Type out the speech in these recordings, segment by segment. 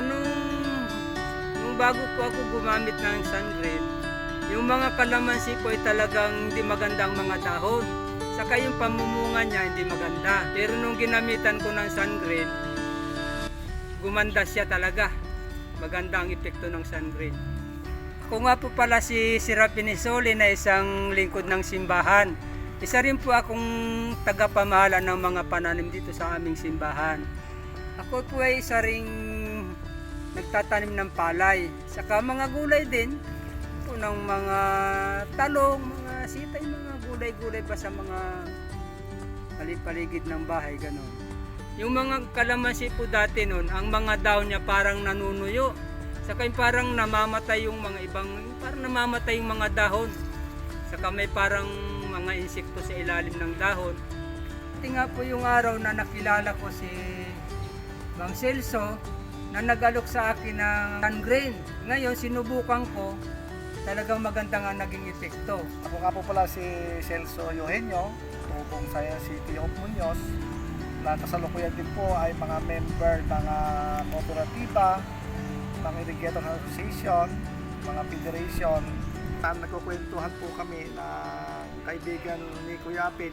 Nung bago po ako gumamit ng Sungreen, yung mga kalamansi po ay talagang hindi magandang mga dahon. Saka yung pamumunga niya hindi maganda. Pero nung ginamitan ko ng Sungreen, gumanda siya talaga. Maganda ang epekto ng Sungreen. Ako nga po pala si Pinisoli na isang lingkod ng simbahan. Isa rin po akong tagapamahala ng mga pananim dito sa aming simbahan. Ako po ay isa ring nagtatanim ng palay. Saka mga gulay din po ng mga talong, mga sitay, mga gulay-gulay pa sa mga paligid ng bahay, gano'n. Yung mga kalamansi po dati noon, ang mga daon niya parang nanunuyo. Saka parang namamatay yung mga ibang, parang namamatay yung mga dahon. Saka may parang mga insekto sa ilalim ng dahon. Ito nga po yung araw na nakilala ko si Bang Celso na nag-alok sa akin ng Sungreen. Ngayon sinubukan ko, talagang maganda nga naging epekto. Ako nga po pala si Celso Eugenio, tubong sa City of Muñoz. Na kasalukuyan din po ay mga member ng kooperatiba, mga irrigator association, mga federation. Nagkukwentuhan po kami na kaibigan ni Kuya Apin,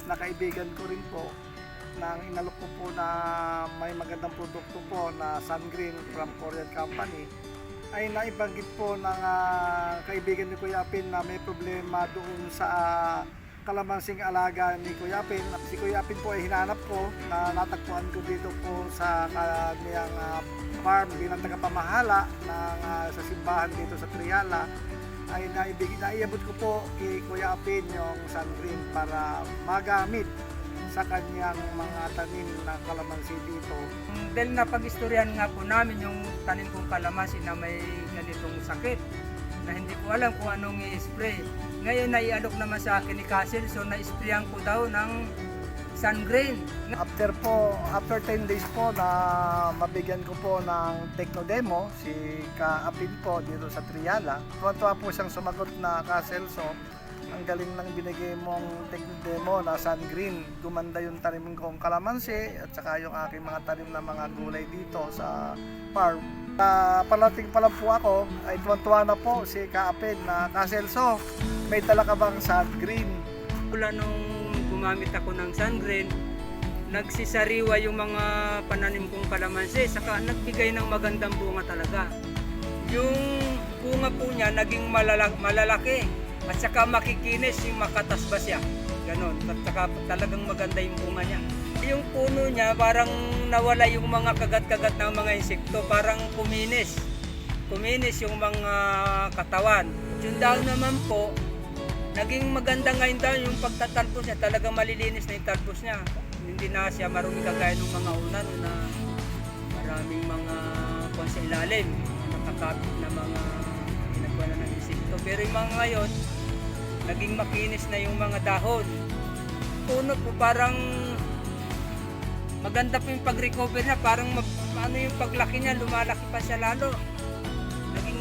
na kaibigan ko rin po, na inalok ko po na may magandang produkto po na Sungreen from Korean company, ay naibanggit po ng kaibigan ni Kuya Apin na may problema doon sa kalamansing alaga ni Kuya Apin. Si Kuya Apin po ay hinanap ko, na natagpuan ko dito po sa kaniyang farm bilang tagapamahala sa simbahan dito sa Triala. Ay naiabot ko po kay Kuya Apin yung Sungreen para magamit sa kanyang mga tanim na kalamansi dito. Dahil napag-istoryahan nga po namin yung tanim kong kalamansi na may ganitong sakit na hindi ko alam kung anong i-spray. Ngayon naialok naman sa akin ni Castle, so na-sprayan ko daw ng Sungreen. After 10 days po na mabigyan ko po ng techno demo si Ka-Apin po dito sa Triala. Tuwa po siyang sumagot na Celso, ang galing ng binigay mong techno demo na Sungreen. Gumanda yung tanim kong kalamansi at saka yung aking mga tanim na mga gulay dito sa farm. Palating pa lang po ako ay tuwa na po si Ka-Apin na Celso, may dala ka bang Sungreen? Mula nung gumamit ako ng Sungreen, nagsisariwa yung mga pananim kong kalamansi, saka nagbigay ng magandang bunga talaga. Yung bunga po niya naging malalaki at saka makikinis, yung makatas ba siya, ganon, at saka talagang maganda yung bunga niya. Yung puno niya parang nawala yung mga kagat-kagat ng mga insekto, parang kuminis yung mga katawan. Yung daon naman po, naging maganda ngayon daw yung pagtatalbos niya, talagang malilinis na yung talbos niya. Hindi na siya marumi kagaya ng mga una na maraming mga kung sa ilalim, nakakapit na mga ginagawa na ng insekto. Pero yung mga ngayon, naging makinis na yung mga dahon. Puno po parang maganda po yung pag-recover niya, parang ano yung paglaki niya, lumalaki pa siya lalo. Naging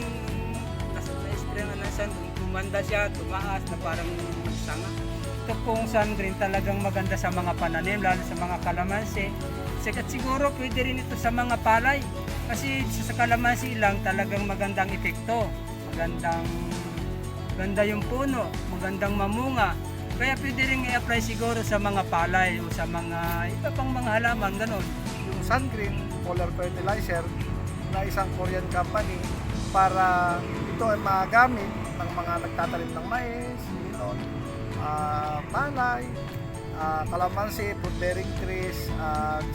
na-spray na ng sun, gumanda siya, tumaas na parang sanga. Ito pong Sungreen talagang maganda sa mga pananim, lalo sa mga kalamansi. At siguro pwede rin ito sa mga palay. Kasi sa kalamansi lang talagang magandang epekto. Maganda yung puno, magandang mamunga. Kaya pwede rin i-apply siguro sa mga palay o sa mga iba pang mga halaman, gano'n. Yung Sungreen Polar Fertilizer na isang Korean company para ito ay magamit ng mga nagtatanim ng mais, milon, palay, kalamansi, fruit bearing trees,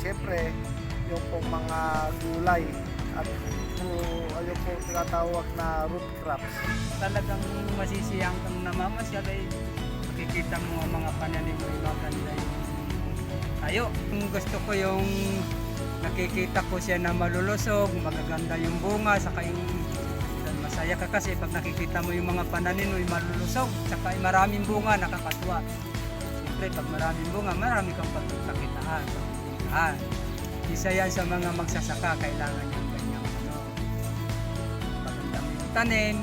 siyempre yung pong mga gulay at yung po tinatawag na root crops. Talagang masisiyang kang namamasyal ay makikita mo ang mga pananim mo, maganda yung tayo. Gusto ko yung nakikita ko siya na malulusog, magaganda yung bunga, saka yung masaya ka kasi pag nakikita mo yung mga pananim mo malulusog, saka maraming bunga, nakakatuwa. Siyempre pag maraming bunga, marami kang pagkakitaan. Isa yan sa mga magsasaka, kailangan yung ganyang maganda yung tanim.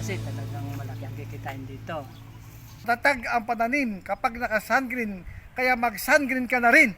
Kasi talagang malaki ang kikitain dito. Tatag ang pananim kapag naka-Sungreen, kaya mag-Sungreen ka na rin.